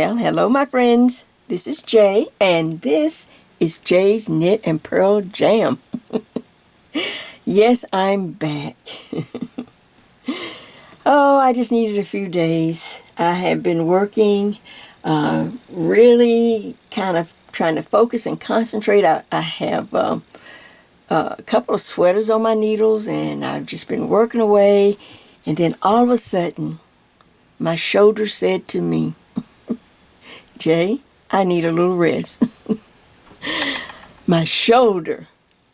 Well, hello my friends. This is Jay, and this is Jay's Knit and Purl Jam. Yes, I'm back. Oh, I just needed a few days. I have been working, really kind of trying to focus and concentrate. I have a couple of sweaters on my needles, and I've just been working away. And then all of a sudden, my shoulder said to me, Jay, I need a little rest. My shoulder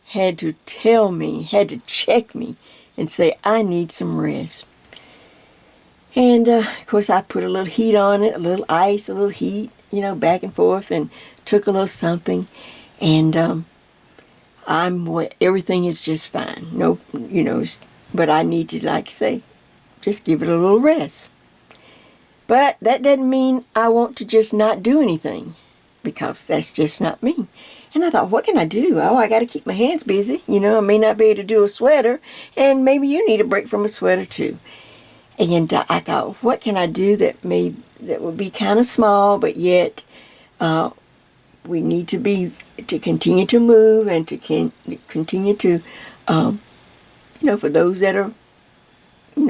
had to tell me, had to check me and say, I need some rest. And, of course, I put a little heat on it, a little ice, a little heat, back and forth, and took a little something. And everything is just fine. No, but I need to, like say, just give it a little rest. But that doesn't mean I want to just not do anything, because that's just not me. And I thought, what can I do? Oh, I got to keep my hands busy. I may not be able to do a sweater, and maybe you need a break from a sweater too. And I thought, what can I do that would be kind of small, but yet we need to continue to move and to continue to, for those that are,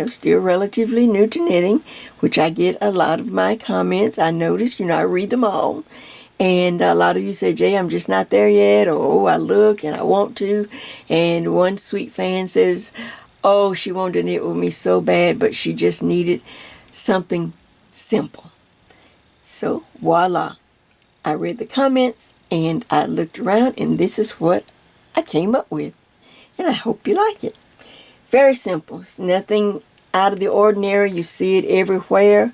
still relatively new to knitting, which I get a lot of my comments. I notice, I read them all. And a lot of you say, Jay, I'm just not there yet, or oh, I look and I want to. And one sweet fan says, oh, she wanted to knit with me so bad, but she just needed something simple. So, voila. I read the comments and I looked around, and this is what I came up with. And I hope you like it. Very simple. It's nothing out of the ordinary. You see it everywhere.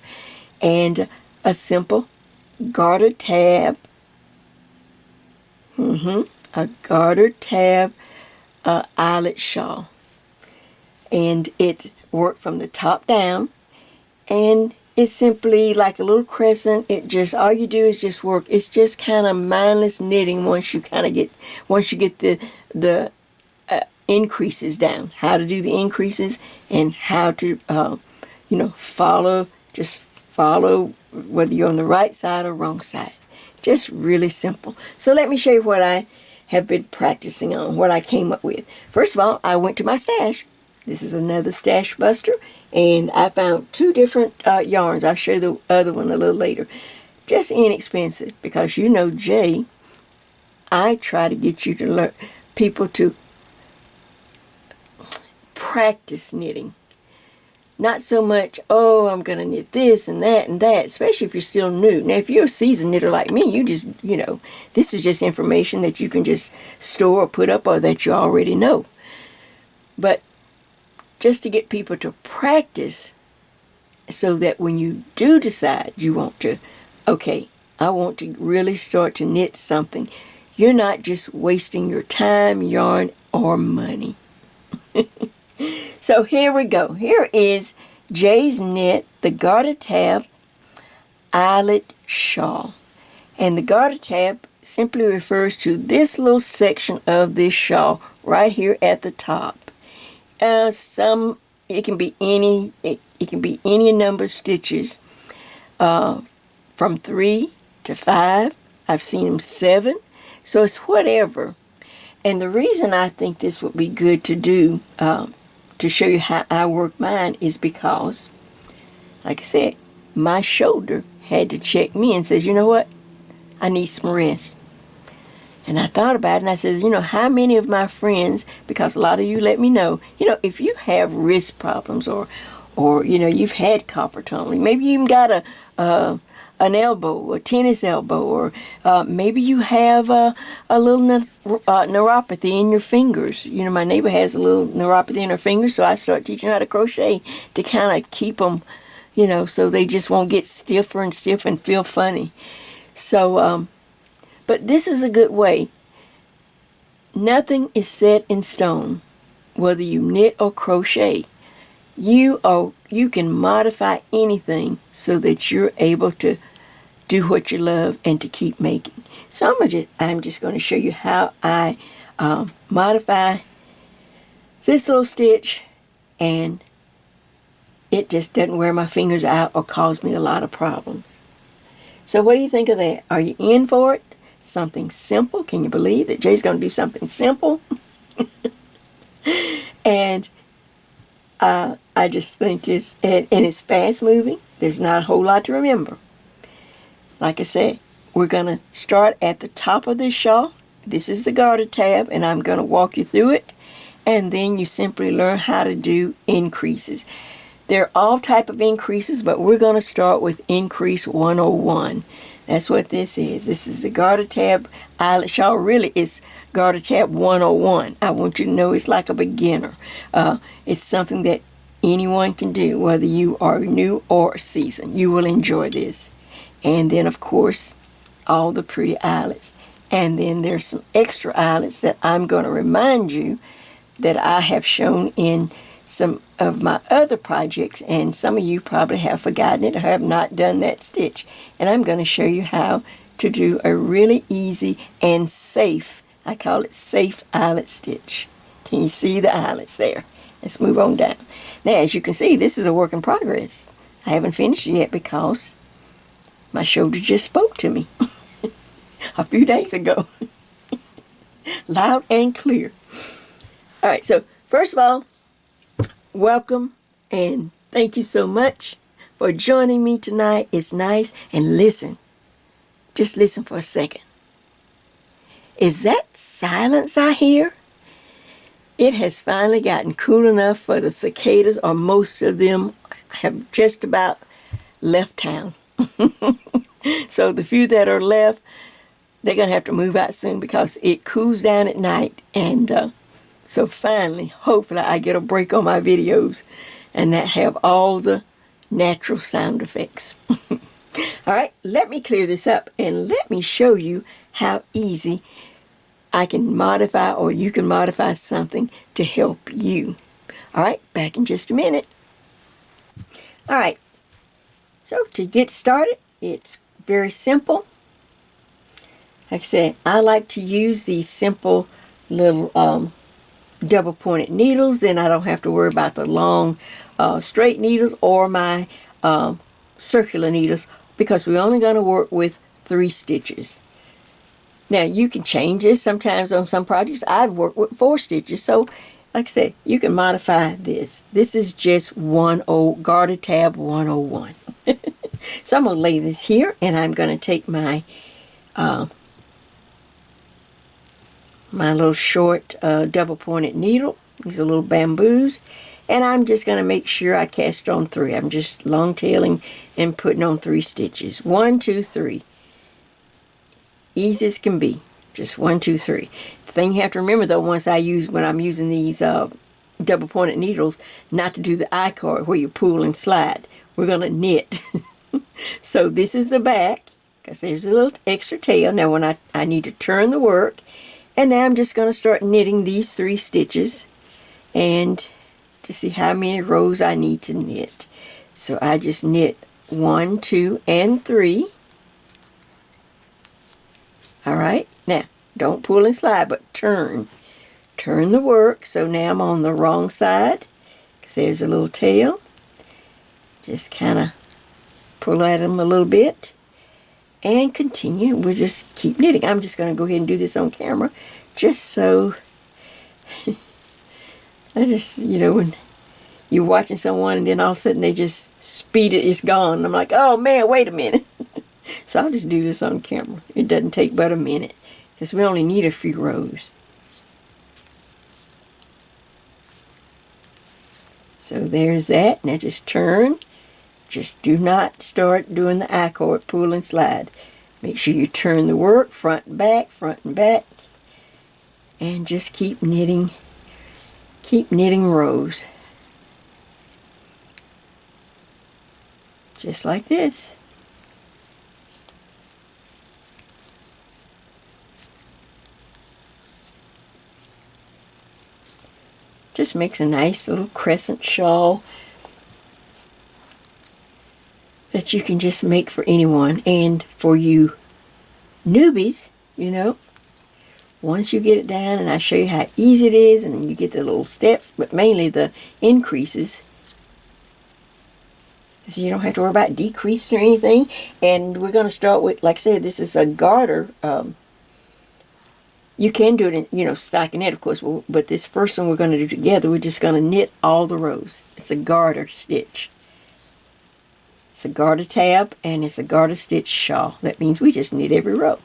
And a simple garter tab. A garter tab eyelet shawl. And it worked from the top down. And it's simply like a little crescent. All you do is just work. It's just kind of mindless knitting once you get the increases down. How to do the increases and how to, follow whether you're on the right side or wrong side. Just really simple. So let me show you what I have been practicing on, what I came up with. First of all, I went to my stash. This is another stash buster, and I found two different yarns. I'll show you the other one a little later. Just inexpensive, because Jay, I try to get you to learn, people to practice knitting. Not so much, oh, I'm going to knit this and that, especially if you're still new. Now, if you're a seasoned knitter like me, you just, this is just information that you can just store or put up, or that you already know. But just to get people to practice, so that when you do decide you want to, okay, I want to really start to knit something, you're not just wasting your time, yarn, or money. So here we go. Here is Jay's Knit, the Garter Tab Eyelet Shawl. And the Garter Tab simply refers to this little section of this shawl right here at the top. It can be any number of stitches, from 3 to 5. I've seen them 7, so it's whatever. And the reason I think this would be good to do, to show you how I work mine, is because, like I said, my shoulder had to check me and says, you know what, I need some rest. And I thought about it, and I said, how many of my friends, because a lot of you let me know, if you have wrist problems, or you've had carpal tunnel, maybe you even got an elbow, a tennis elbow, or maybe you have a little neuropathy in your fingers. My neighbor has a little neuropathy in her fingers, so I start teaching her how to crochet to kind of keep them, so they just won't get stiffer and stiff and feel funny. So, but this is a good way. Nothing is set in stone, whether you knit or crochet. You can modify anything so that you're able to do what you love and to keep making. So I'm just going to show you how I modify this little stitch, and it just doesn't wear my fingers out or cause me a lot of problems. So what do you think of that? Are you in for it? Something simple. Can you believe that Jay's going to do something simple? And I just think it's fast moving. There's not a whole lot to remember. Like I said, we're going to start at the top of this shawl. This is the garter tab, and I'm going to walk you through it. And then you simply learn how to do increases. There are all type of increases, but we're going to start with increase 101. That's what this is. This is the Garter Tab Eyelet Shawl. Really, it's Garter Tab 101. I want you to know it's like a beginner. It's something that anyone can do, whether you are new or seasoned. You will enjoy this. And then, of course, all the pretty eyelets. And then there's some extra eyelets that I'm going to remind you that I have shown in some of my other projects, and some of you probably have forgotten it or have not done that stitch. And I'm going to show you how to do a really easy and safe, I call it safe eyelet stitch. Can you see the eyelets there? Let's move on down. Now, as you can see, this is a work in progress. I haven't finished it yet because my shoulder just spoke to me a few days ago. Loud and clear. All right, so first of all, welcome and thank you so much for joining me tonight. It's nice. And listen, just listen for a second. Is that silence I hear? It has finally gotten cool enough for the cicadas, or most of them have just about left town. So the few that are left, they're going to have to move out soon because it cools down at night. And so finally, hopefully I get a break on my videos and that have all the natural sound effects. All right, let me clear this up and let me show you how easy I can modify, or you can modify something to help you. All right, back in just a minute. All right, so to get started, it's very simple. Like I said, I like to use these simple little double pointed needles. Then I don't have to worry about the long straight needles or my circular needles, because we're only going to work with 3 stitches. Now you can change this. Sometimes on some projects I've worked with 4 stitches. So like I said, you can modify this. This is just Garter Tab 101. So I'm going to lay this here, and I'm going to take my my little short double pointed needle. These are little bamboos. And I'm just going to make sure I cast on 3. I'm just long tailing and putting on 3 stitches. 1, 2, 3. Easy as can be. Just 1, 2, 3. The thing you have to remember though, when I'm using these double pointed needles, not to do the I-cord where you pull and slide. We're going to knit. So this is the back, because there's a little extra tail. Now when I need to turn the work, and now I'm just going to start knitting these 3 stitches, and to see how many rows I need to knit. So I just knit 1, 2, and 3. All right, now don't pull and slide, but turn the work. So now I'm on the wrong side, because there's a little tail. Just kind of pull at them a little bit and continue. We'll just keep knitting. I'm just going to go ahead and do this on camera, just so I just, when you're watching someone and then all of a sudden they just speed it's gone. I'm like, oh man, wait a minute. So I'll just do this on camera. It doesn't take but a minute, because we only need a few rows. So there's that. Now just turn. Just do not start doing the I-cord, pull and slide. Make sure you turn the work front and back, and just keep knitting rows. Just like this. Just makes a nice little crescent shawl that you can just make for anyone. And for you newbies, once you get it down, and I show you how easy it is, and then you get the little steps, but mainly the increases, So you don't have to worry about decreasing or anything. And we're going to start with, like I said, this is a garter. You can do it in, stockinette, of course, but this first one we're going to do together, we're just going to knit all the rows. It's a garter stitch. It's a garter tab, and it's a garter stitch shawl. That means we just knit every row.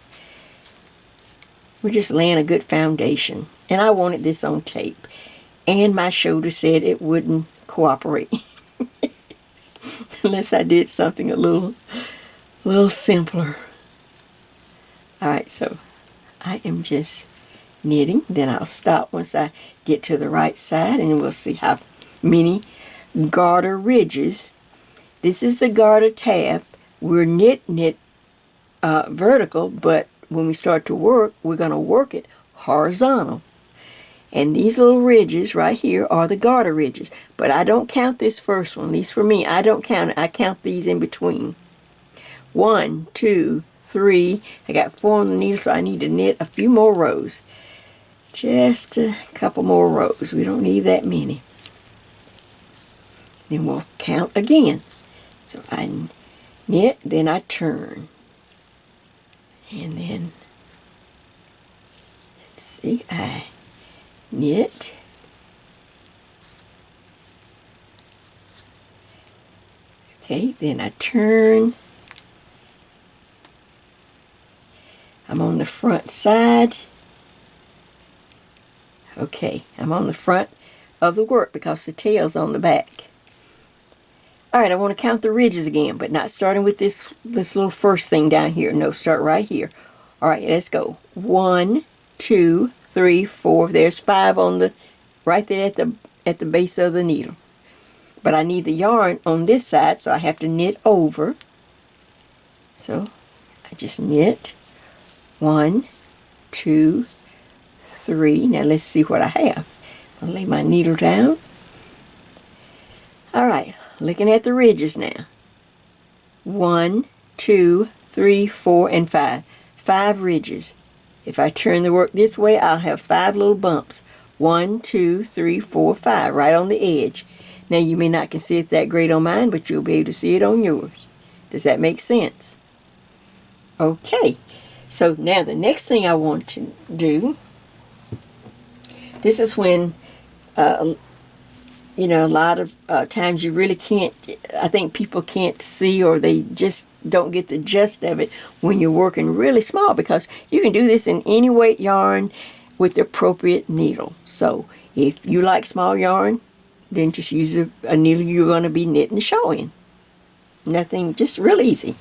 We're just laying a good foundation. And I wanted this on tape. And my shoulder said it wouldn't cooperate. Unless I did something a little simpler. Alright, so I am just knitting. Then I'll stop once I get to the right side, and we'll see how many garter ridges. This is the garter tab. We're knit vertical, but when we start to work, we're going to work it horizontal. And these little ridges right here are the garter ridges. But I don't count this first one. At least for me, I don't count it. I count these in between. 1, 2, 3. I got 4 on the needle, so I need to knit a few more rows. Just a couple more rows. We don't need that many. Then we'll count again. So I knit, then I turn. And then, let's see, I knit. Okay, then I turn. I'm on the front side. Okay, I'm on the front of the work because the tail's on the back. Alright, I want to count the ridges again, but not starting with this little first thing down here. No, start right here. Alright, let's go. 1, 2, 3, 4. There's 5 on the right there at the base of the needle. But I need the yarn on this side, so I have to knit over. So I just knit 1, 2, 3. Now let's see what I have. I'll lay my needle down. Alright, looking at the ridges now. 1, 2, 3, 4, and 5. 5 ridges. If I turn the work this way, I'll have 5 little bumps. 1, 2, 3, 4, 5, right on the edge. Now you may not can see it that great on mine, but you'll be able to see it on yours. Does that make sense? Okay, so now the next thing I want to do, this is when, a lot of times you really can't, I think people can't see, or they just don't get the gist of it when you're working really small, because you can do this in any weight yarn with the appropriate needle. So if you like small yarn, then just use a needle you're going to be knitting the shawl in. Nothing, just real easy.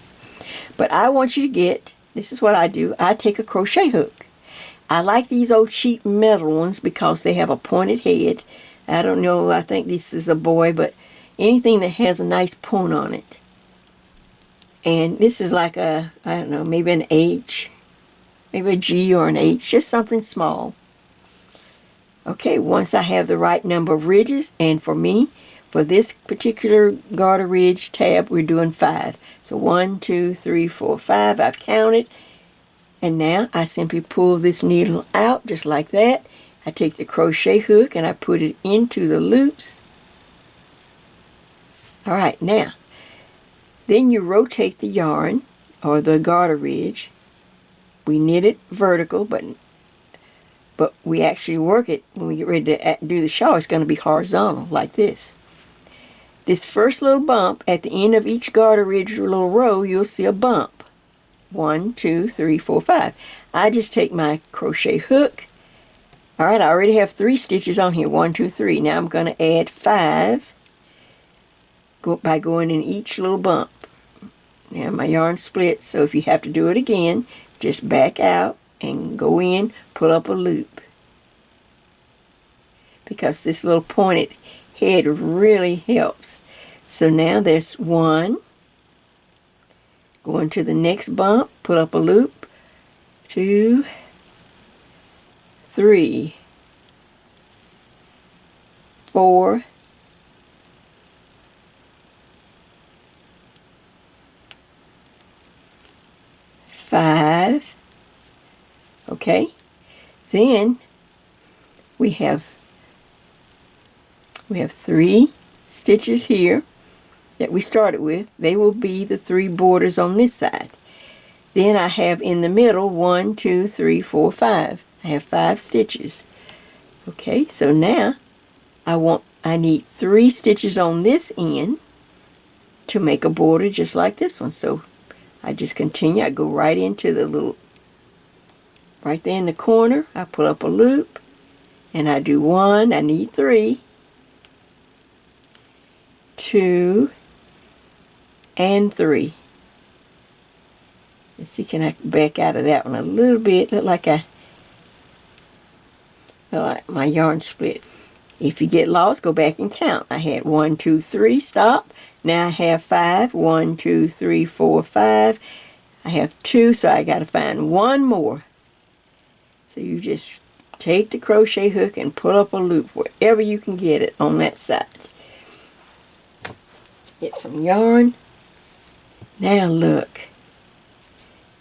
But I want you to get, this is what I do, I take a crochet hook. I like these old cheap metal ones because they have a pointed head. I don't know, I think this is a boy, but anything that has a nice point on it. And this is like a, I don't know, maybe an H, maybe a G or an H, just something small. Okay, once I have the right number of ridges, and for me, for this particular garter ridge tab, we're doing 5. So 1, 2, 3, 4, 5, I've counted. And now I simply pull this needle out just like that. I take the crochet hook and I put it into the loops. Alright, now, then you rotate the yarn, or the garter ridge. We knit it vertical, but we actually work it when we get ready to do the shawl. It's going to be horizontal, like this. This first little bump, at the end of each garter ridge little row, you'll see a bump. 1, 2, 3, 4, 5. I just take my crochet hook. Alright, I already have 3 stitches on here. 1, 2, 3. Now I'm going to add 5 by going in each little bump. Now my yarn split, so if you have to do it again, just back out and go in, pull up a loop. Because this little pointed head really helps. So now there's 1. Go into the next bump, pull up a loop. 2, 3, 4, 5. Okay, then we have 3 stitches here. that we started with, they will be the 3 borders on this side. Then I have in the middle 1, 2, 3, 4, 5. I have 5 stitches. Okay, so now I need 3 stitches on this end to make a border just like this one. So I just continue. I go right into the little, right there in the corner. I pull up a loop and I do 1. I need 3, 2, and 3. Let's see, can I back out of that one a little bit? Look like my yarn split. If you get lost, go back and count. I had 1, 2, 3, stop. Now I have 5. 1, 2, 3, 4, 5. I have 2, so I got to find 1 more. So you just take the crochet hook and pull up a loop wherever you can get it on that side. Get some yarn. Now look.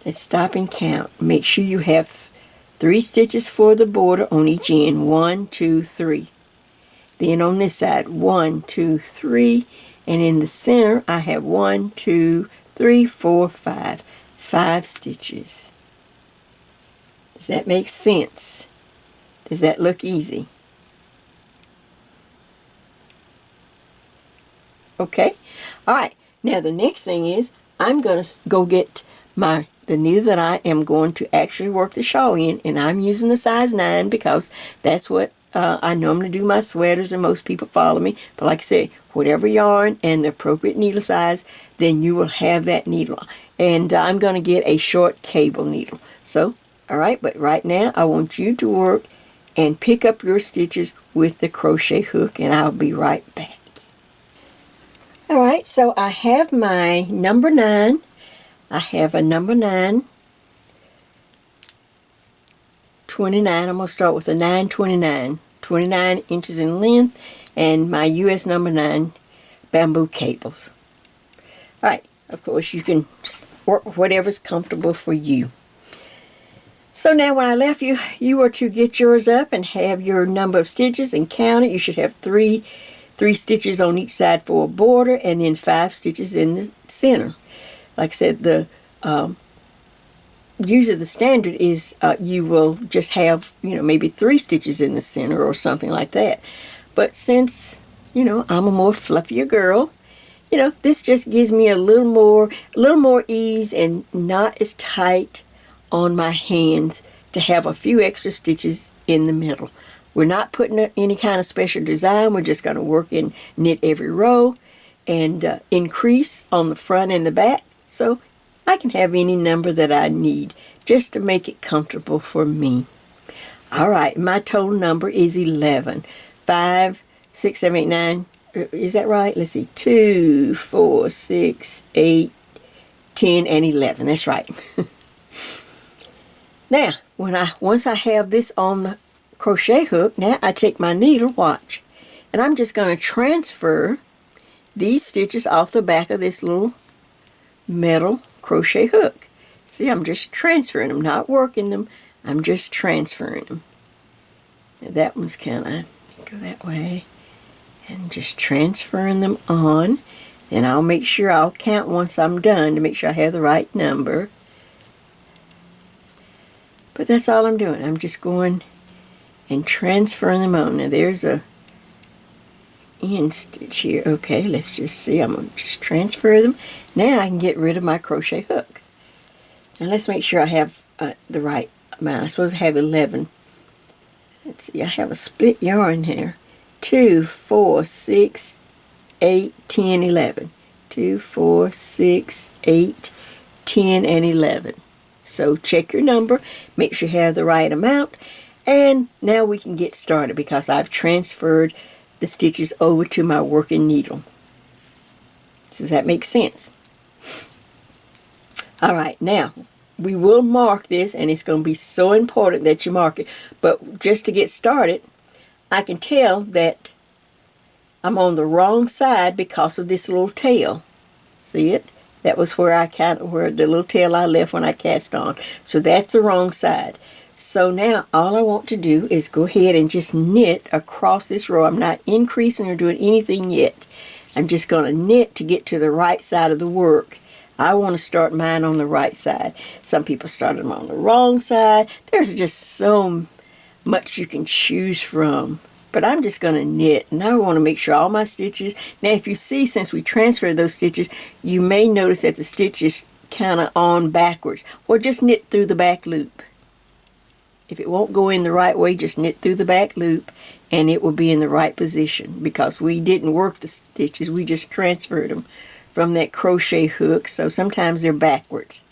Let's stop and count. Make sure you have 3 stitches for the border on each end. 1, 2, 3. Then on this side, 1, 2, 3. And in the center, I have 1, 2, 3, 4, 5. 5 stitches. Does that make sense? Does that look easy? Okay. All right. Now the next thing is I'm going to go get the needle that I am going to actually work the shawl in, and I'm using the size 9 because that's what I normally do my sweaters, and most people follow me. But like I say, whatever yarn and the appropriate needle size, then you will have that needle. And I'm going to get a short cable needle. So, all right, but right now I want you to work and pick up your stitches with the crochet hook, and I'll be right back. All right, so I have my number 9. I have a number 9, 29. I'm going to start with a 929, 29 inches in length, and my US number 9 bamboo cables. All right, of course you can work whatever's comfortable for you. So now when I left you, you were to get yours up and have your number of stitches and count it. You should have 3 stitches on each side for a border, and then 5 stitches in the center. Like I said, usually the standard is you will just have, maybe 3 stitches in the center or something like that. But since, I'm a more fluffier girl, this just gives me a little more ease and not as tight on my hands to have a few extra stitches in the middle. We're not putting any kind of special design. We're just going to work and knit every row and increase on the front and the back. So I can have any number that I need just to make it comfortable for me. All right, my total number is 11. 5, 6, 7, 8, 9. Is that right? Let's see. 2, 4, 6, 8, 10, and 11. That's right. Now, once I have this on the crochet hook, now I take my needle, watch, and I'm just going to transfer these stitches off the back of this little metal crochet hook. See, I'm just transferring them, not working them. I'm just transferring them. Now that one's kind of, go that way, and just transferring them on. Then I'll make sure I'll count once I'm done to make sure I have the right number. But that's all I'm doing. I'm just going and transferring them on. Now there's a end stitch here. Okay, let's just see. I'm going to just transfer them. Now I can get rid of my crochet hook. And let's make sure I have the right amount. I'm supposed to have 11. Let's see, I have a split yarn here. 2, 4, 6, 8, 10, 11. 2, 4, 6, 8, 10, and 11. So check your number, make sure you have the right amount, and now we can get started because I've transferred the stitches over to my working needle. Does that make sense? All right, now we will mark this, and it's going to be so important that you mark it. But just to get started, I can tell that I'm on the wrong side because of this little tail. See it? That was where where the little tail I left when I cast on. So that's the wrong side. So now all I want to do is go ahead and just knit across this row. I'm not increasing or doing anything yet. I'm just going to knit to get to the right side of the work. I want to start mine on the right side. Some people start them on the wrong side. There's just so much you can choose from. But I'm just going to knit, and I want to make sure all my stitches. Now if you see, since we transferred those stitches, you may notice that the stitch is kind of on backwards. Well, just knit through the back loop. If it won't go in the right way, just knit through the back loop and it will be in the right position, because we didn't work the stitches, we just transferred them from that crochet hook, so sometimes they're backwards.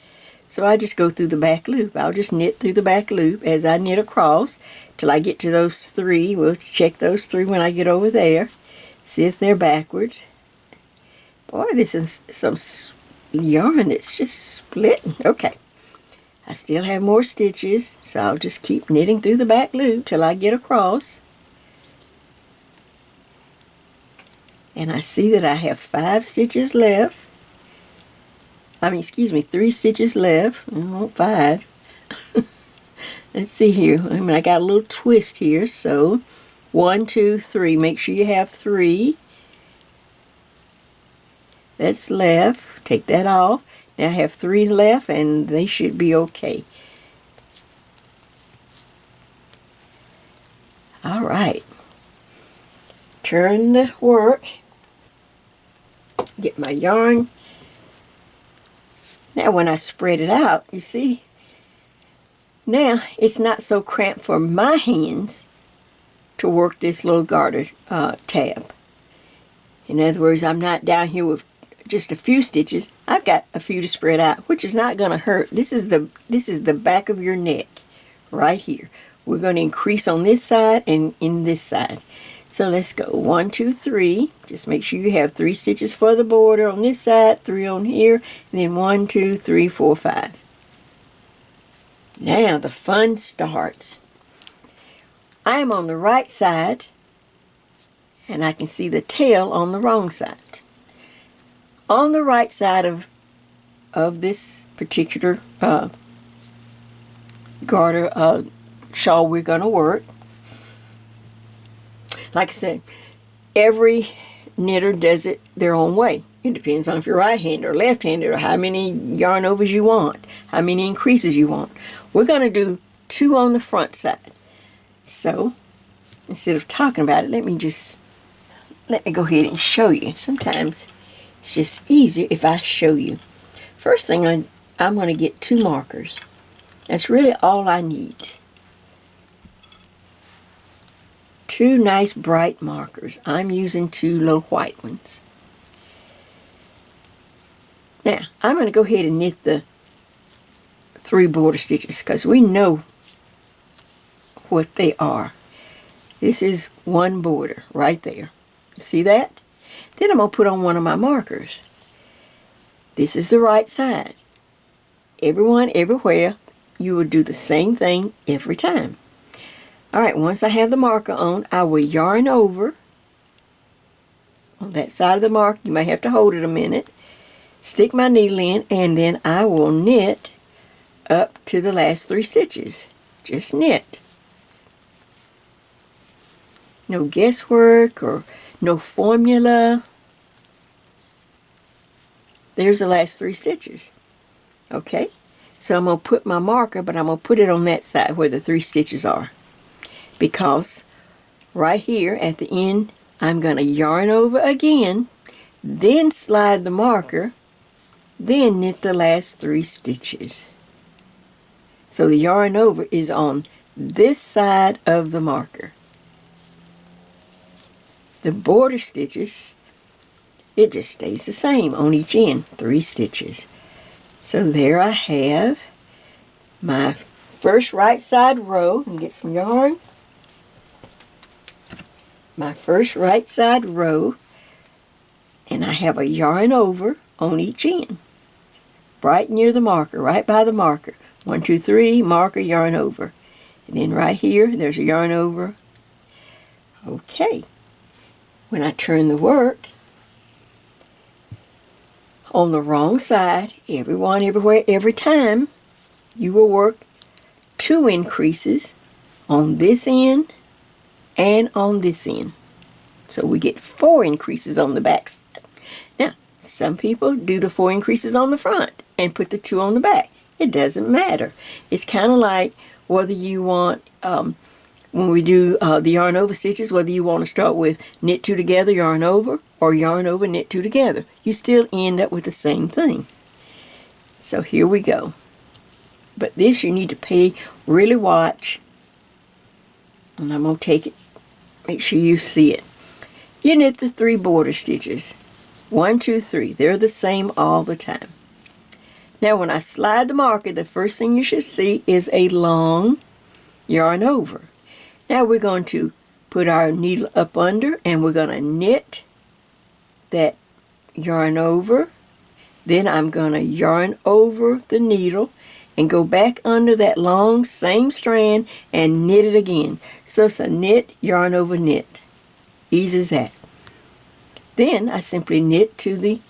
So I just go through the back loop. I'll just knit through the back loop as I knit across till I get to those 3. We'll check those 3 when I get over there. See if they're backwards. Boy, this is some yarn that's just splitting. Okay. I still have more stitches, so I'll just keep knitting through the back loop till I get across. And I see that I have 5 stitches left. I mean, excuse me, 3 stitches left. I want 5. Let's see here. I mean, I got a little twist here, so 1, 2, 3. Make sure you have 3. That's left. Take that off. Now I have 3 left, and they should be okay. All right. Turn the work. Get my yarn. Now when I spread it out, you see, now it's not so cramped for my hands to work this little garter tab. In other words, I'm not down here with just a few stitches. I've got a few to spread out, which is not going to hurt. This is the back of your neck right here. We're going to increase on this side and in this side. So let's go 1, 2, 3. Just make sure you have 3 stitches for the border on this side, 3 on here, and then 1, 2, 3, 4, 5. Now the fun starts. I am on the right side, and I can see the tail on the wrong side. On the right side of this particular garter shawl we're going to work, like I said, every knitter does it their own way. It depends on if you're right-handed or left-handed, or how many yarn overs you want, how many increases you want. We're going to do 2 on the front side. So instead of talking about it, let me go ahead and show you. Sometimes it's just easier if I show you. First thing, I'm going to get 2 markers. That's really all I need. 2 nice bright markers. I'm using 2 little white ones. Now, I'm going to go ahead and knit the 3 border stitches because we know what they are. This is 1 border right there. See that? Then I'm going to put on one of my markers. This is the right side. Everyone, everywhere, you will do the same thing every time. Alright, once I have the marker on, I will yarn over on that side of the mark. You may have to hold it a minute. Stick my needle in, and then I will knit up to the last 3 stitches. Just knit. No guesswork or no formula. There's the last 3 stitches. Okay, so I'm going to put my marker, but I'm going to put it on that side where the 3 stitches are. Because right here at the end, I'm going to yarn over again, then slide the marker, then knit the last 3 stitches. So the yarn over is on this side of the marker. The border stitches, it just stays the same on each end, 3 stitches. So there I have my first right side row. Let me get some yarn. My first right side row, and I have a yarn over on each end, right near the marker, right by the marker. 1, 2, 3, marker, yarn over. And then right here, there's a yarn over. Okay. When I turn the work, on the wrong side, everyone, everywhere, every time, you will work 2 increases on this end and on this end. So we get 4 increases on the back side. Now, some people do the 4 increases on the front and put the 2 on the back. It doesn't matter. It's kind of like whether you want, when we do the yarn over stitches, whether you want to start with knit 2 together, yarn over, or yarn over, knit 2 together. You still end up with the same thing. So here we go. But this you need to really watch. And I'm going to take it, make sure you see it. You knit the 3 border stitches. 1, 2, 3. They're the same all the time. Now when I slide the marker, the first thing you should see is a long yarn over. Now we're going to put our needle up under and we're going to knit that yarn over. Then I'm going to yarn over the needle and go back under that long same strand and knit it again. So it's a knit, yarn over, knit. Easy as that. Then I simply knit to the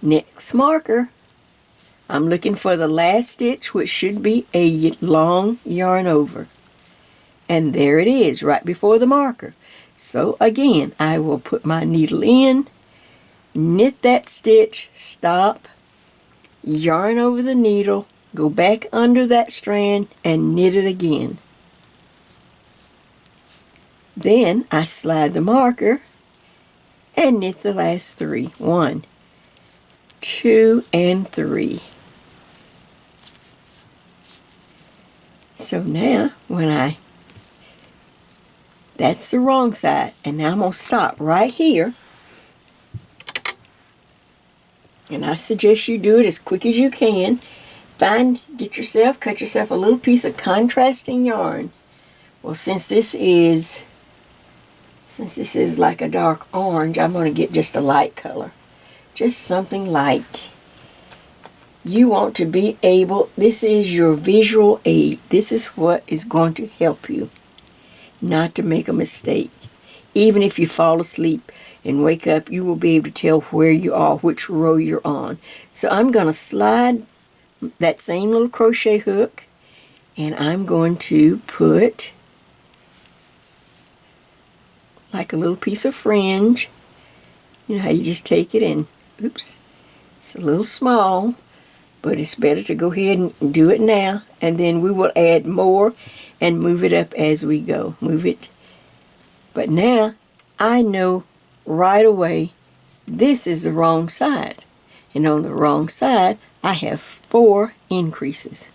next marker. I'm looking for the last stitch, which should be a long yarn over. And there it is, right before the marker. So again, I will put my needle in, knit that stitch, stop, yarn over the needle, go back under that strand and knit it again. Then I slide the marker and knit the last 3. 1, 2, and 3. So now that's the wrong side, and now I'm going to stop right here. And I suggest you do it as quick as you can. Cut yourself a little piece of contrasting yarn. Well, since this is like a dark orange, I'm going to get just a light color. Just something light. You want to be able, this is your visual aid. This is what is going to help you not to make a mistake. Even if you fall asleep and wake up, you will be able to tell where you are, which row you're on. So I'm going to slide that same little crochet hook, and I'm going to put like a little piece of fringe. You know how you just take it and, oops, it's a little small, but it's better to go ahead and do it now, and then we will add more and move it up as we go. Move it. But now I know right away this is the wrong side, and on the wrong side I have 4 increases.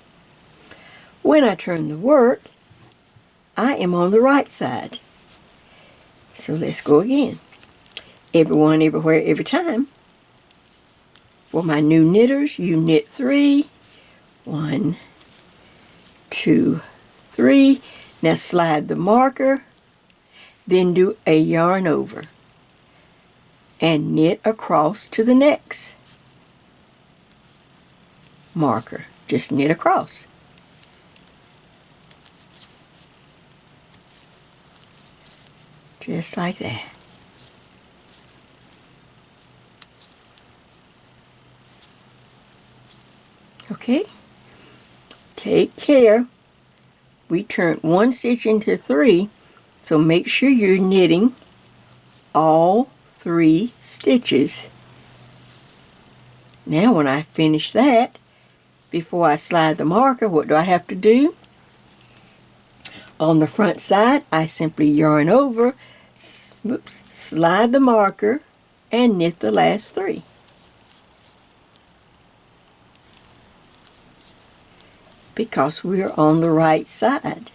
When I turn the work, I am on the right side. So let's go again. Everyone, everywhere, every time. For my new knitters, you knit 3. 1, 2, 3. Now slide the marker, then do a yarn over and knit across to the next marker. Just knit across. Just like that. Okay? Take care. We turned 1 stitch into 3, so make sure you're knitting all 3 stitches. Now when I finish that, before I slide the marker, what do I have to do? On the front side, I simply yarn over, slide the marker, and knit the last 3. Because we're on the right side.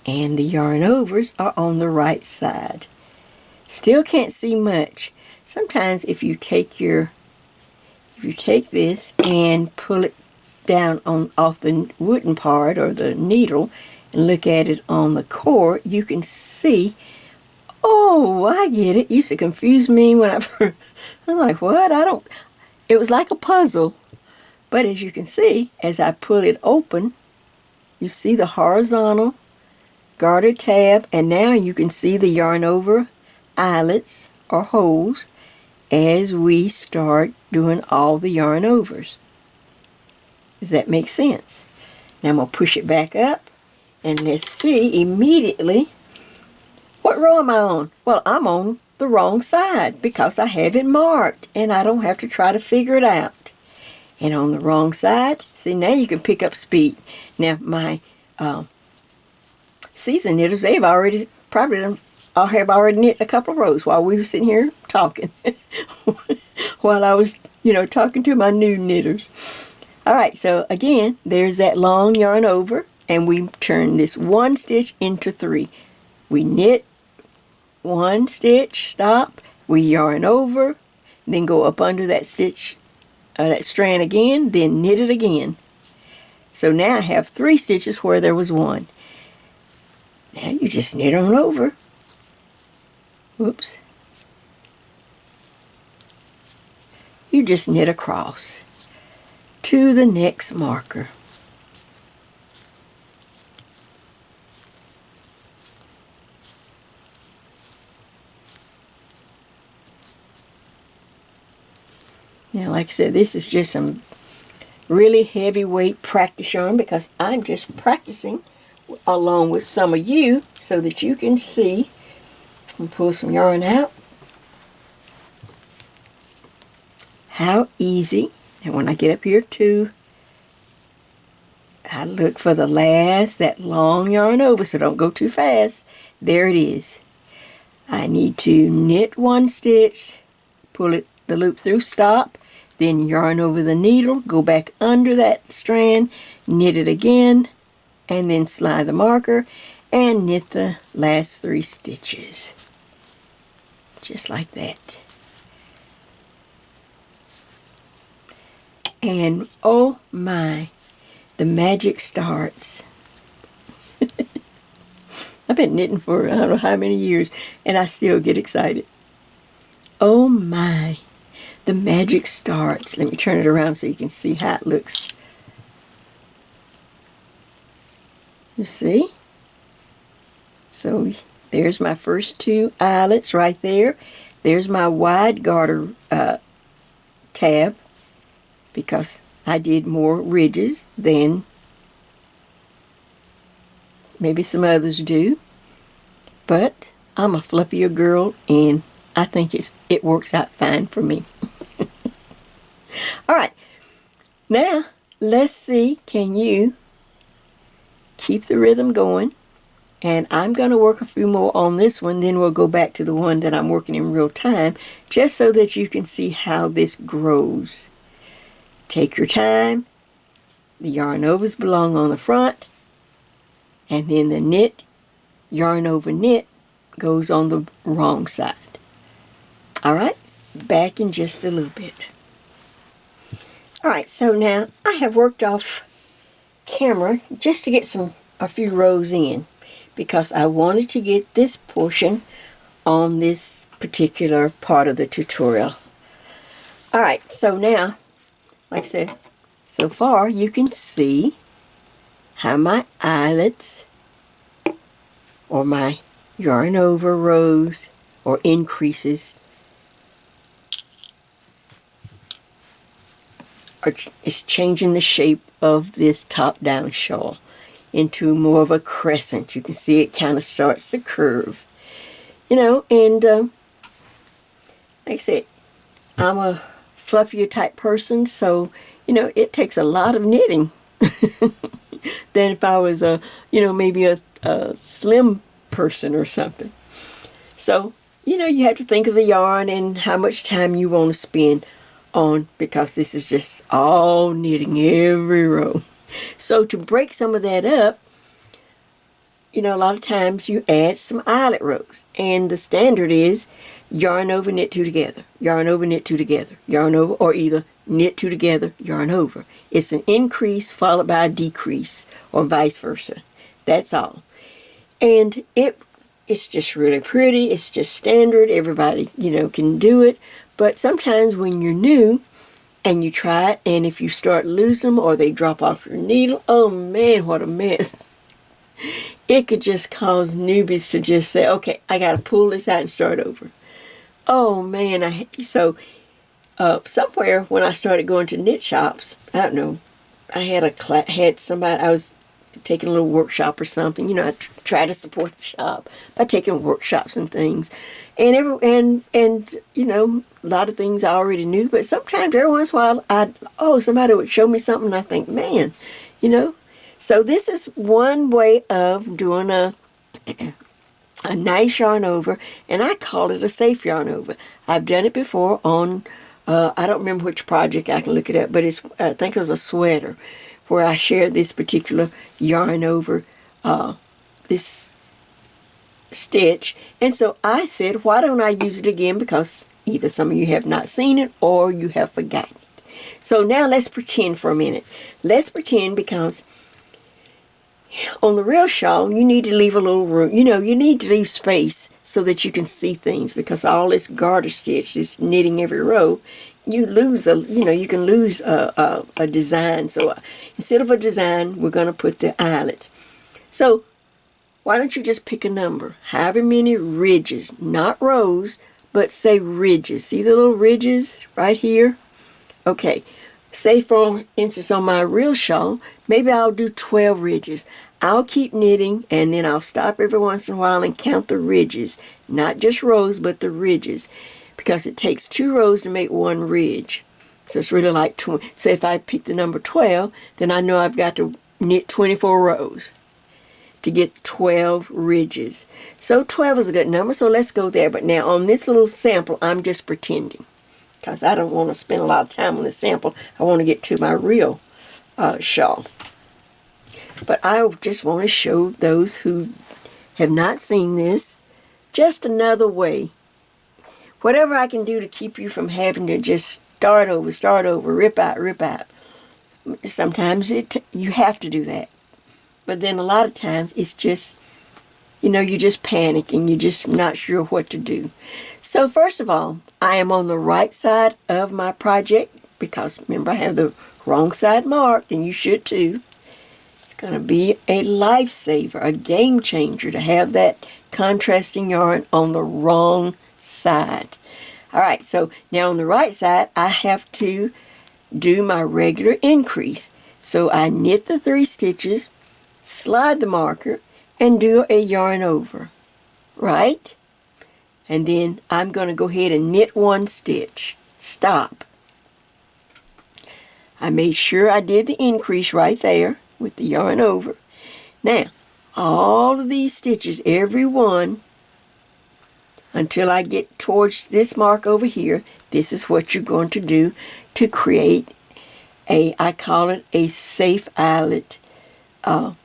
And the yarn overs are on the right side. Still can't see much. Sometimes if you take this and pull it down off the wooden part or the needle and look at it on the cord, you can see, oh, I get it. It used to confuse me when I was like, what? It was like a puzzle. But as you can see, as I pull it open, you see the horizontal garter tab, and now you can see the yarn over eyelets or holes as we start doing all the yarn overs. Does that make sense? Now I'm going to push it back up, and let's see immediately what row am I on? Well, I'm on the wrong side because I have it marked and I don't have to try to figure it out. And on the wrong side, see, now you can pick up speed. Now my seasoned knitters, they've already probably done, I have already knit a couple of rows while we were sitting here talking. While I was, talking to my new knitters. All right, so again, there's that long yarn over, and we turn this one stitch into 3. We knit one stitch, stop, we yarn over, then go up under that stitch, that strand again, then knit it again. So now I have 3 stitches where there was 1. Now you just knit on over. Whoops. You just knit across to the next marker. Now, like I said, this is just some really heavyweight practice yarn because I'm just practicing along with some of you so that you can see. And pull some yarn out. How easy. And when I get up here too, I look for that long yarn over, so don't go too fast. There it is. I need to knit one stitch, pull the loop through, stop, then yarn over the needle, go back under that strand, knit it again, and then slide the marker and knit the last 3 stitches. Just like that. And oh my, the magic starts. I've been knitting for I don't know how many years, and I still get excited. Oh my, the magic starts. Let me turn it around so you can see how it looks. You see? So there's my first 2 eyelets right there. There's my wide garter tab because I did more ridges than maybe some others do. But I'm a fluffier girl and I think it works out fine for me. All right, now let's see, can you keep the rhythm going? And I'm going to work a few more on this one, then we'll go back to the one that I'm working in real time, just so that you can see how this grows. Take your time. The yarn overs belong on the front, and then the knit, yarn over knit, goes on the wrong side. All right, back in just a little bit. All right, so now I have worked off camera just to get a few rows in, because I wanted to get this portion on this particular part of the tutorial. Alright, so now, like I said, so far you can see how my eyelets or my yarn over rows or increases is changing the shape of this top-down shawl into more of a crescent. You can see it kind of starts to curve. And like I said, I'm a fluffier type person, so, it takes a lot of knitting than if I was maybe a slim person or something. So, you have to think of the yarn and how much time you want to spend on, because this is just all knitting every row. So to break some of that up, a lot of times you add some eyelet rows. And the standard is yarn over, knit 2 together, yarn over, knit 2 together, yarn over, or either knit 2 together, yarn over. It's an increase followed by a decrease, or vice versa. That's all. And it's just really pretty. It's just standard. Everybody, can do it. But sometimes when you're new, and you try it, and if you start losing them or they drop off your needle, oh man, what a mess. It could just cause newbies to just say, okay, I got to pull this out and start over. Oh man, somewhere when I started going to knit shops, I don't know, I had somebody, I was taking a little workshop or something. You know, I try to support the shop by taking workshops and things. And you know, a lot of things I already knew, but sometimes every once in a while somebody would show me something and I think, man, you know. So this is one way of doing a nice yarn over, and I call it a safe yarn over. I've done it before on I don't remember which project, I can look it up, but I think it was a sweater where I shared this particular yarn over this stitch. And so I said, why don't I use it again, because either some of you have not seen it or you have forgotten it. So now let's pretend for a minute. Let's pretend, because on the real shawl, you need to leave a little room. You know, you need to leave space so that you can see things, because all this garter stitch, this knitting every row, you can lose a design. So instead of a design, we're going to put the eyelets. So why don't you just pick a number, however many ridges, not rows, but say ridges. See the little ridges right here? Okay, say for instance on my real shawl, maybe I'll do 12 ridges. I'll keep knitting, and then I'll stop every once in a while and count the ridges. Not just rows, but the ridges, because it takes 2 rows to make 1 ridge. So it's really like 20. So if I pick the number 12, then I know I've got to knit 24 rows to get 12 ridges. So 12 is a good number, so let's go there. But now on this little sample, I'm just pretending, because I don't want to spend a lot of time on this sample. I want to get to my real shawl. But I just want to show those who have not seen this just another way. Whatever I can do to keep you from having to just start over, rip out. Sometimes you have to do that. But then a lot of times it's just, you know, you just panic and you're just not sure what to do. So first of all, I am on the right side of my project, because remember I have the wrong side marked, and you should too. It's going to be a lifesaver, a game changer to have that contrasting yarn on the wrong side. All right, so now on the right side, I have to do my regular increase. So I knit the 3 stitches, slide the marker, and do a yarn over, right? And then I'm going to go ahead and knit 1 stitch. Stop. I made sure I did the increase right there with the yarn over. Now, all of these stitches, every one, until I get towards this mark over here, this is what you're going to do to create I call it a safe eyelet, you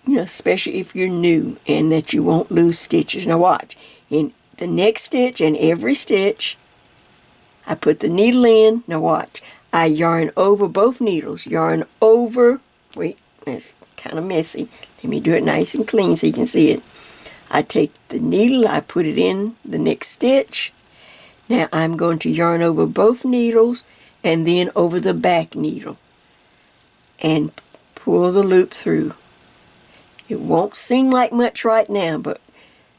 know, especially if you're new and that you won't lose stitches. Now watch, in the next stitch and every stitch, I put the needle in. Now watch, I yarn over both needles, yarn over, wait, it's kind of messy. Let me do it nice and clean so you can see it. I take the needle, I put it in the next stitch. Now I'm going to yarn over both needles and then over the back needle and pull the loop through. It won't seem like much right now, but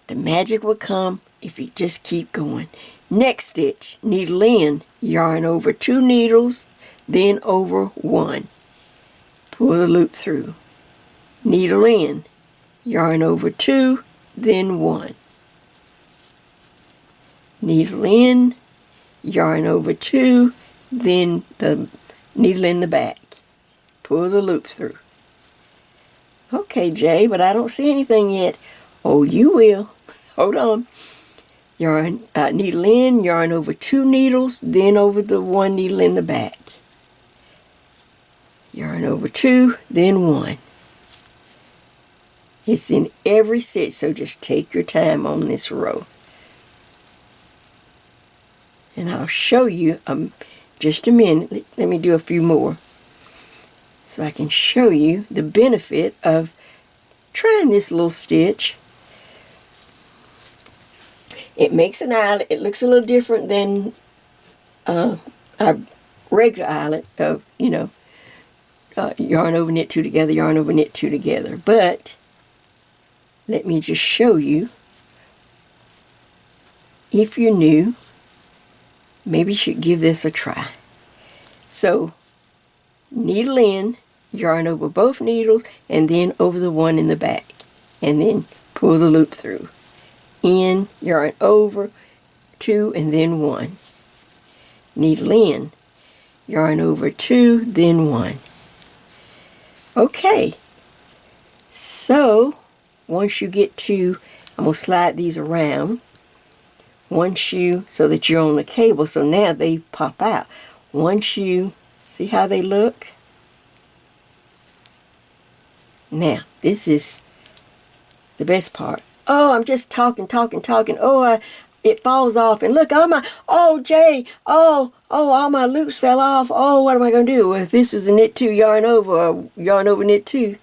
the magic will come if you just keep going. Next stitch, needle in, yarn over 2 needles, then over 1. Pull the loop through. Needle in, yarn over 2, then 1. Needle in, yarn over 2, then the needle in the back. Pull the loop through. Okay, Jay, but I don't see anything yet. Oh, you will. Hold on. Yarn, needle in, yarn over 2 needles, then over the 1 needle in the back. Yarn over 2, then 1. It's in every stitch, so just take your time on this row. And I'll show you just a minute. Let me do a few more so I can show you the benefit of trying this little stitch. It makes an eyelet. It looks a little different than our regular eyelet of, you know, yarn over, knit 2 together, yarn over, knit 2 together. But let me just show you. If you're new, maybe you should give this a try. So, needle in, yarn over both needles, and then over the one in the back, and then pull the loop through. In, yarn over, 2, and then 1. Needle in, yarn over 2, then 1. Okay, so once you get to, I'm going to slide these around. Once you, so that you're on the cable, so now they pop out. Once you, see how they look? Now, this is the best part. Oh, I'm just talking. Oh, it falls off. And look, oh, Jay, all my loops fell off. Oh, what am I going to do? Well, if this is a knit 2 yarn over, or yarn over knit 2,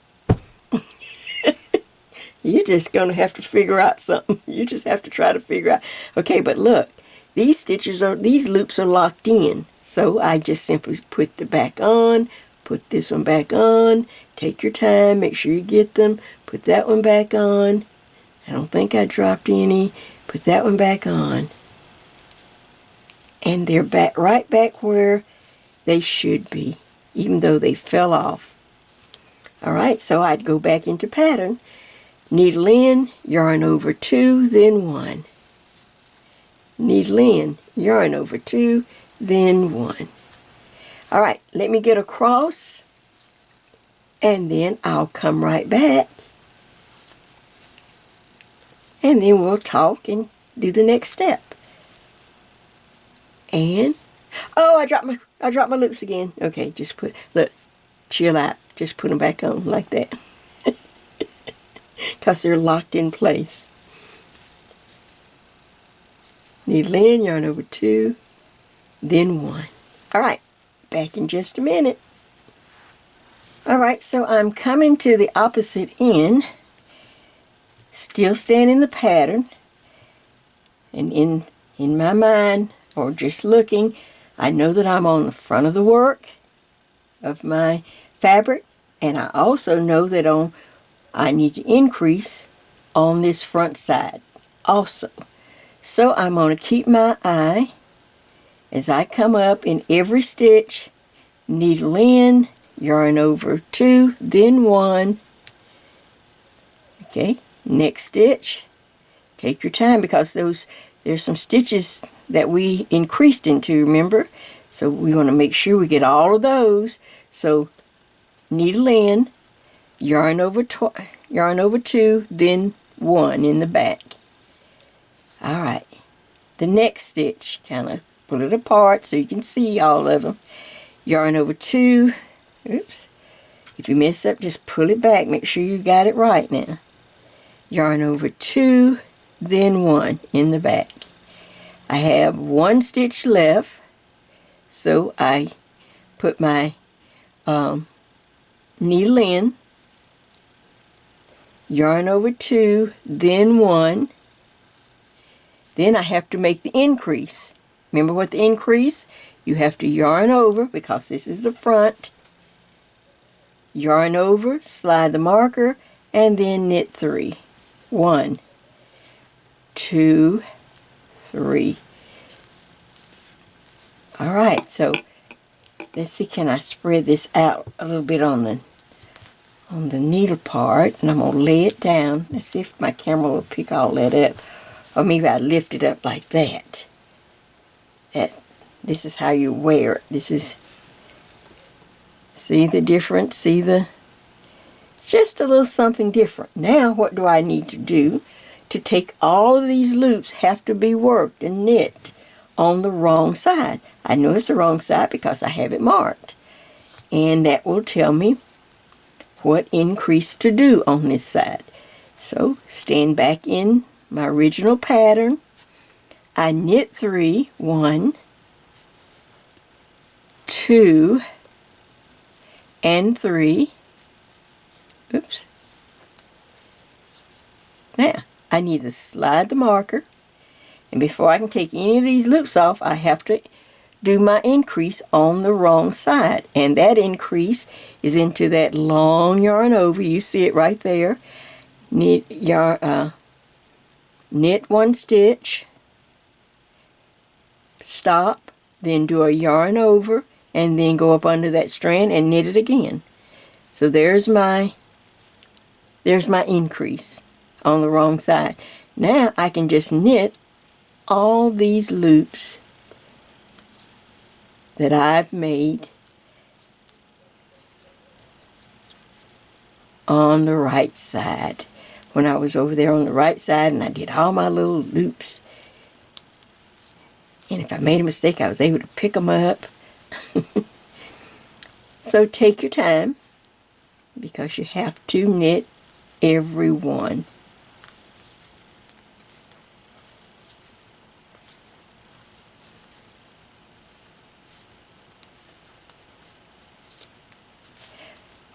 you're just going to have to figure out something. You just have to try to figure out. Okay, but look, these loops are locked in. So I just simply put the back on, put this one back on, take your time, make sure you get them, put that one back on. I don't think I dropped any. Put that one back on. And they're back, right back where they should be, even though they fell off. All right, so I'd go back into pattern. Needle in, yarn over 2, then 1. Needle in, yarn over 2, then 1. All right, let me get across, and then I'll come right back. And then we'll talk and do the next step. And, oh, I dropped my loops again. Okay, just look, chill out. Just put them back on like that. Because they're locked in place. Needle in, yarn over 2, then 1. All right, back in just a minute. All right, so I'm coming to the opposite end, still staying in the pattern, and in my mind, or just looking, I know that I'm on the front of the work of my fabric, and I also know that I need to increase on this front side also. So I'm going to keep my eye as I come up in every stitch, needle in, yarn over 2, then 1. Okay, next stitch. Take your time because there's some stitches that we increased into, remember? So we want to make sure we get all of those. So needle in, yarn over 2, then 1 in the back. All right, the next stitch, kind of pull it apart so you can see all of them. Yarn over 2, oops. If you mess up, just pull it back. Make sure you got it right now. Yarn over 2, then 1 in the back. I have 1 stitch left, so I put my needle in, yarn over 2, then 1. Then I have to make the increase. Remember what the increase? You have to yarn over, because this is the front. Yarn over, slide the marker, and then knit 3. 1, 2, 3. All right, so let's see, can I spread this out a little bit on the needle part, and I'm going to lay it down. Let's see if my camera will pick all that up. Or maybe I lift it up like that. This is how you wear it. This is, see the difference? See just a little something different. Now what do I need to do to take all of these loops have to be worked and knit on the wrong side. I know it's the wrong side because I have it marked. And that will tell me what increase to do on this side. So stand back in my original pattern. I knit 3, 1, 2, and 3. Oops. Now, I need to slide the marker, and before I can take any of these loops off, I have to do my increase on the wrong side. And that increase is into that long yarn over. You see it right there. Knit 1 stitch, stop, then do a yarn over, and then go up under that strand and knit it again. So there's my increase on the wrong side. Now I can just knit all these loops that I've made on the right side. When I was over there on the right side and I did all my little loops. And if I made a mistake, I was able to pick them up. So take your time, because you have to knit every one.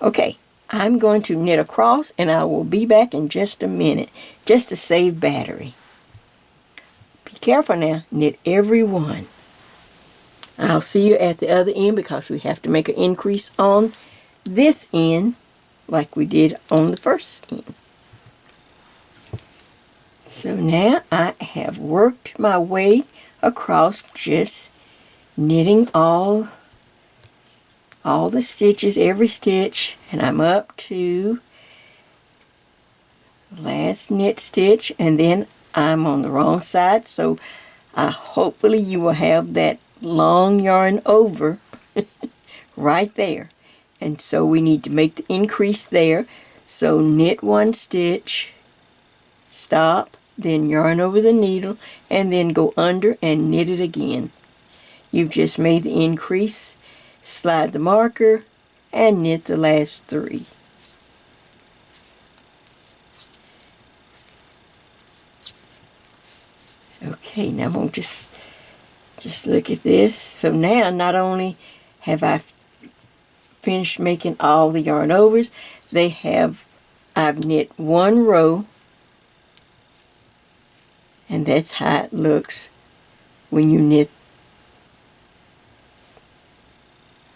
Okay, I'm going to knit across and I will be back in just a minute, just to save battery. Be careful now, knit every one. I'll see you at the other end, because we have to make an increase on this end like we did on the first end. So now I have worked my way across, just knitting all the stitches, every stitch, and I'm up to the last knit stitch, and then I'm on the wrong side, so hopefully you will have that long yarn over right there. And so we need to make the increase there. So knit one stitch, stop, then yarn over the needle, and then go under and knit it again. You've just made the increase. Slide the marker and knit the last three. Okay, now I'm going to just look at this. So now not only have I finished making all the yarn overs, I've knit one row, and that's how it looks when you knit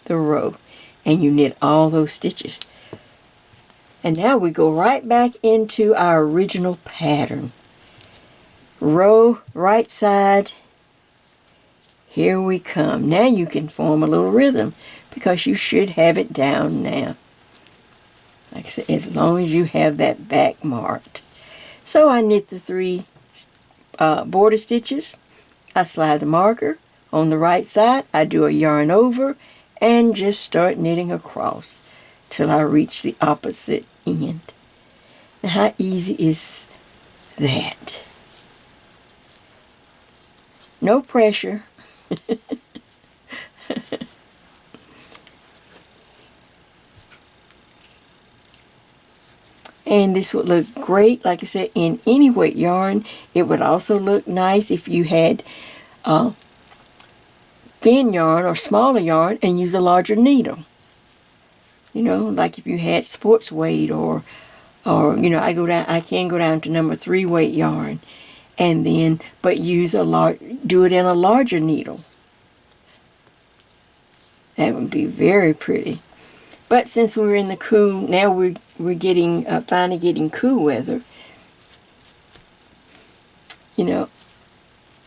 the row and you knit all those stitches. And now we go right back into our original pattern. Row, right side, here we come. Now you can form a little rhythm, because you should have it down now. Like I said, as long as you have that back marked. So I knit the three border stitches. I slide the marker on the right side. I do a yarn over and just start knitting across till I reach the opposite end. Now how easy is that? No pressure. And this would look great, like I said, in any weight yarn. It would also look nice if you had thin yarn or smaller yarn and use a larger needle. You know, like if you had sports weight or you know, I can go down to number 3 weight yarn, and then but do it in a larger needle. That would be very pretty. But since we're in the cool, now we're getting finally getting cool weather. You know,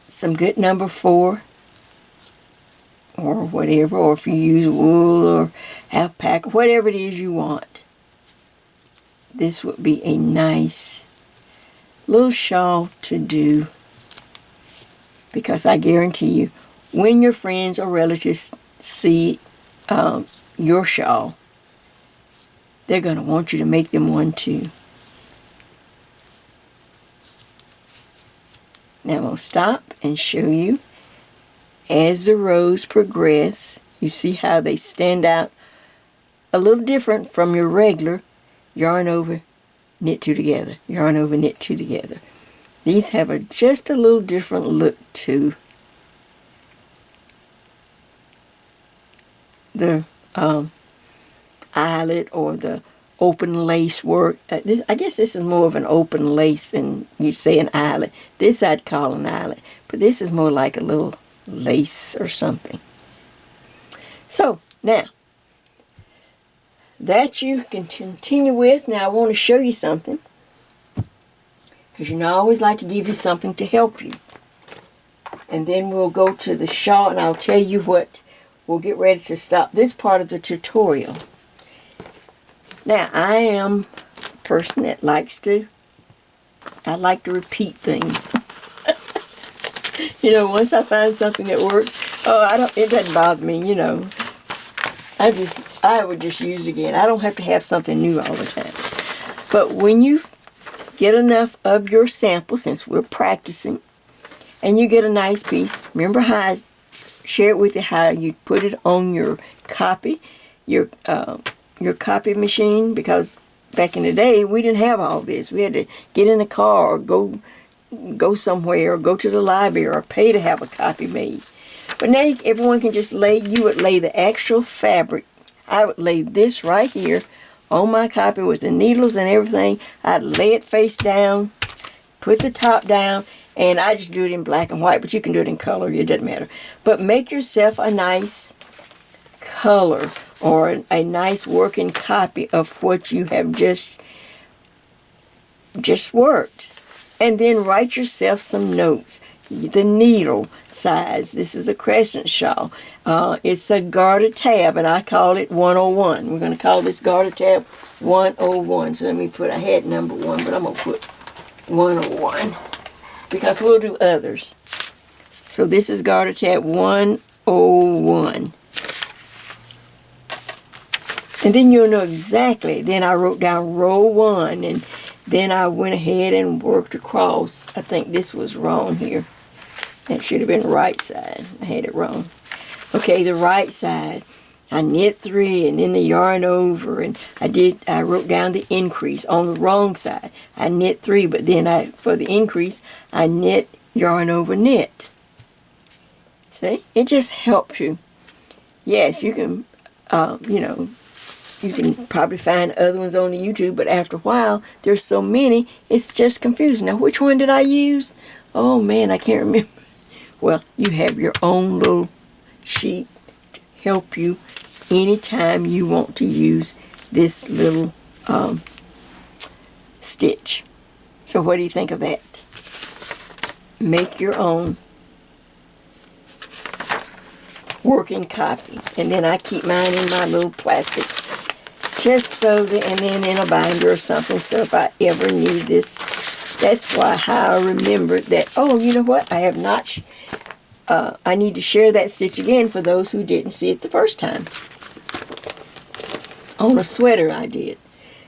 some good number 4 or whatever, or if you use wool or alpaca, whatever it is you want. This would be a nice little shawl to do, because I guarantee you, when your friends or relatives see your shawl, they're going to want you to make them one too. Now I'm going to stop and show you. As the rows progress, you see how they stand out a little different from your regular yarn over, knit 2 together, yarn over, knit 2 together. These have just a little different look to the eyelet or the open lace work. I guess this is more of an open lace than you say an eyelet. This I'd call an eyelet, but this is more like a little lace or something. So now that you can continue with. Now I want to show you something, because you know I always like to give you something to help you. And then we'll go to the shawl and I'll tell you what. We'll get ready to stop this part of the tutorial. Now, I am a person that I like to repeat things. You know, once I find something that works, it doesn't bother me, you know. I would just use it again. I don't have to have something new all the time. But when you get enough of your sample, since we're practicing, and you get a nice piece, remember how I shared with you how you put it on your copy, your copy machine, because back in the day we didn't have all this. We had to get in a car or go somewhere or go to the library or pay to have a copy made. But now everyone can just you would lay the actual fabric. I would lay this right here on my copy with the needles and everything. I'd lay it face down, put the top down, and I just do it in black and white, but you can do it in color, it doesn't matter. But make yourself a nice color or a nice working copy of what you have just worked. And then write yourself some notes. The needle size. This is a crescent shawl. It's a garter tab, and I call it 101. We're going to call this garter tab 101. So let me I had number 1, but I'm going to put 101 because we'll do others. So this is garter tab 101. And then you'll know exactly. Then I wrote down row 1, and then I went ahead and worked across. I think this was wrong here. That should have been right side. I had it wrong. Okay, the right side. I knit 3 and then the yarn over, and I wrote down the increase on the wrong side. I knit 3, but then for the increase, I knit, yarn over, knit. See? It just helps you. Yes, you can, you can probably find other ones on the YouTube, but after a while, there's so many, it's just confusing. Now, which one did I use? Oh, man, I can't remember. Well, you have your own little sheet to help you anytime you want to use this little stitch. So what do you think of that? Make your own working copy. And then I keep mine in my little plastic, just so that, and then in a binder or something, so if I ever need this. That's how I remembered that, oh, you know what, I have not, I need to share that stitch again for those who didn't see it the first time. On a sweater I did.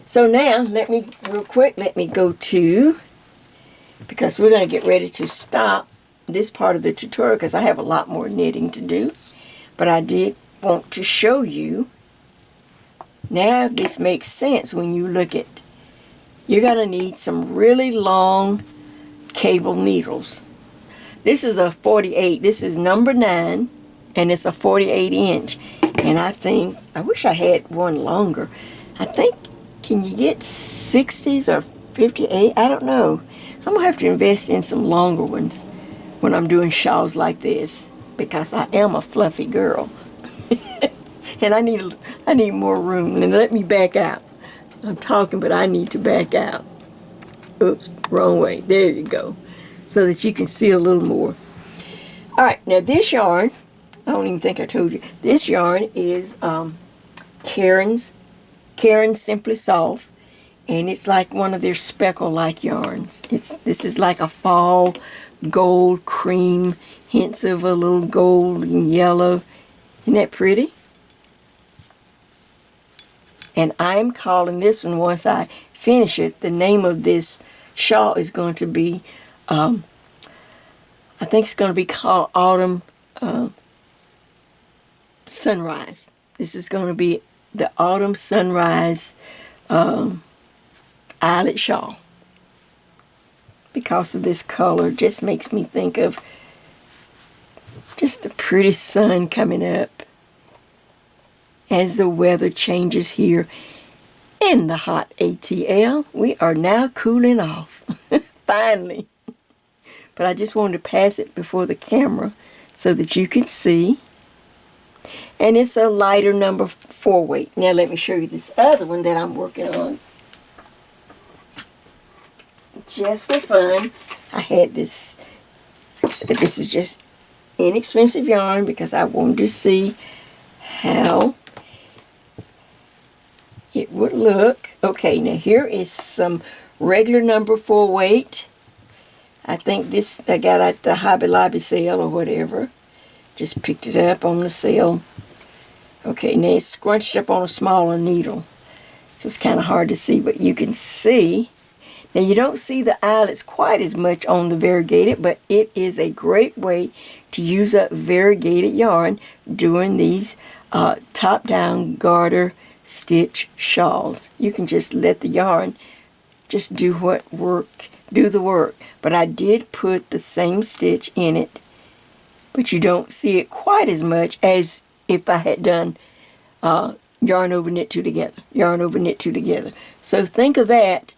So now, real quick, let me go to, because we're going to get ready to stop this part of the tutorial because I have a lot more knitting to do. But I did want to show you, now this makes sense when you look at, you're going to need some really long cable needles. This is a 48. This is number 9, and it's a 48 inch. And I wish I had one longer. I think, can you get 60s or 58? I don't know. I'm going to have to invest in some longer ones when I'm doing shawls like this, because I am a fluffy girl. And I need more room. And let me back out. I'm talking, but I need to back out. Oops, wrong way. There you go. So that you can see a little more. Alright, now this yarn, I don't even think I told you, this yarn is Karen's Simply Soft, and it's like one of their speckle-like yarns. This is like a fall gold cream, hints of a little gold and yellow. Isn't that pretty? And I'm calling this one, once I finish it, the name of this shawl is going to be, I think it's going to be called Autumn Sunrise. This is going to be the Autumn Sunrise eyelet shawl. Because of this color, just makes me think of just the pretty sun coming up as the weather changes here in the hot ATL. We are now cooling off, finally. But I just wanted to pass it before the camera so that you can see. And it's a lighter number 4 weight. Now let me show you this other one that I'm working on. Just for fun, I had this. This is just inexpensive yarn because I wanted to see how it would look. Okay, now here is some regular number 4 weight. I think this I got at the Hobby Lobby sale or whatever. Just picked it up on the sale. Okay, now it's scrunched up on a smaller needle. So it's kind of hard to see, but you can see. Now you don't see the eyelets quite as much on the variegated, but it is a great way to use up variegated yarn doing these top-down garter stitch shawls. You can just let the yarn just do the work. But I did put the same stitch in it, but you don't see it quite as much as if I had done yarn over knit 2 together, yarn over knit 2 together. So think of that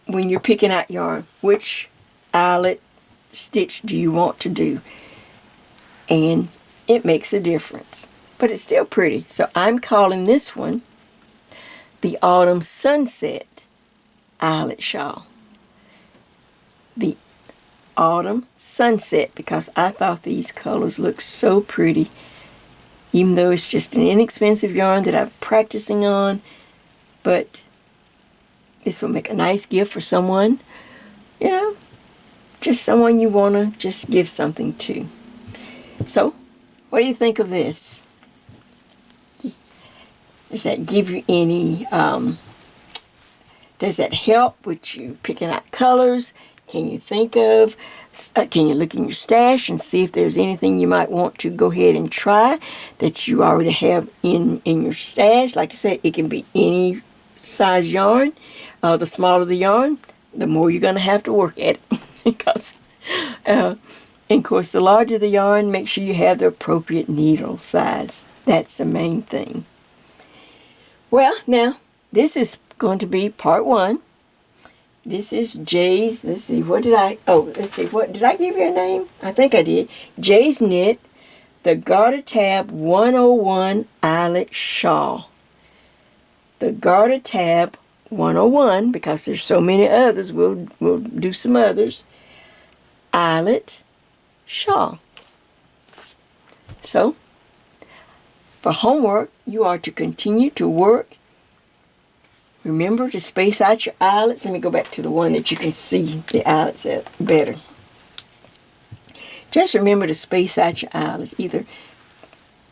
when you're picking out yarn. Which eyelet stitch do you want to do? And it makes a difference, but it's still pretty. So I'm calling this one the Autumn Sunset Eyelet Shawl. The Autumn Sunset, because I thought these colors looked so pretty. Even though it's just an inexpensive yarn that I'm practicing on, but this will make a nice gift for someone, you know, just someone you want to just give something to. So, what do you think of this? Does that give you any, does that help with you picking out colors? Can you think of, can you look in your stash and see if there's anything you might want to go ahead and try that you already have in your stash? Like I said, it can be any size yarn. The smaller the yarn, the more you're going to have to work at it. Because, and of course, the larger the yarn, make sure you have the appropriate needle size. That's the main thing. Well, now, this is going to be part 1. This is Jay's, let's see, what did I give you a name? I think I did. Jay's Knit, the Garter Tab 101 Eyelet Shawl. The Garter Tab 101, because there's so many others, we'll do some others. Eyelet Shawl. So, for homework, you are to continue to work. Remember to space out your eyelets. Let me go back to the one that you can see the eyelets at better. Just remember to space out your eyelets, either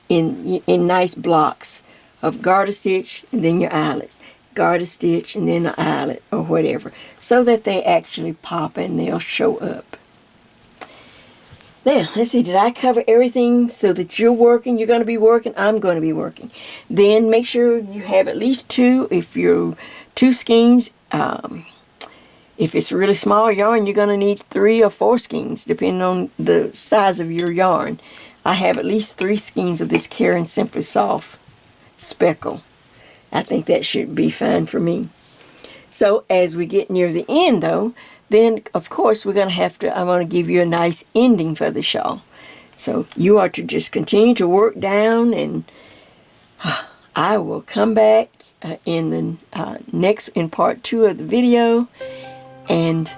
in nice blocks of garter stitch and then your eyelets. Garter stitch and then the eyelet or whatever, so that they actually pop and they'll show up. Now, let's see, did I cover everything so that you're working? You're going to be working. I'm going to be working. Then make sure you have at least 2. If you're 2 skeins, if it's really small yarn, you're going to need 3 or 4 skeins, depending on the size of your yarn. I have at least 3 skeins of this Caron Simply Soft Speckle. I think that should be fine for me. So as we get near the end, though, then, of course, I'm going to give you a nice ending for the shawl. So you are to just continue to work down, and I will come back in part 2 of the video and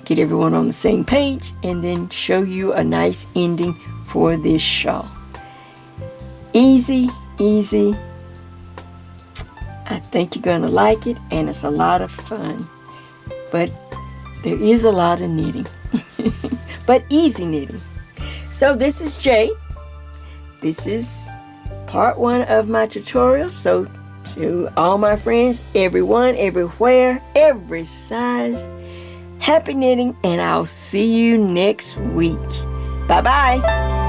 get everyone on the same page, and then show you a nice ending for this shawl. Easy, easy. I think you're going to like it, and it's a lot of fun. But there is a lot of knitting, but easy knitting. So this is Jay. This is part 1 of my tutorial. So to all my friends, everyone, everywhere, every size, happy knitting, and I'll see you next week. Bye-bye.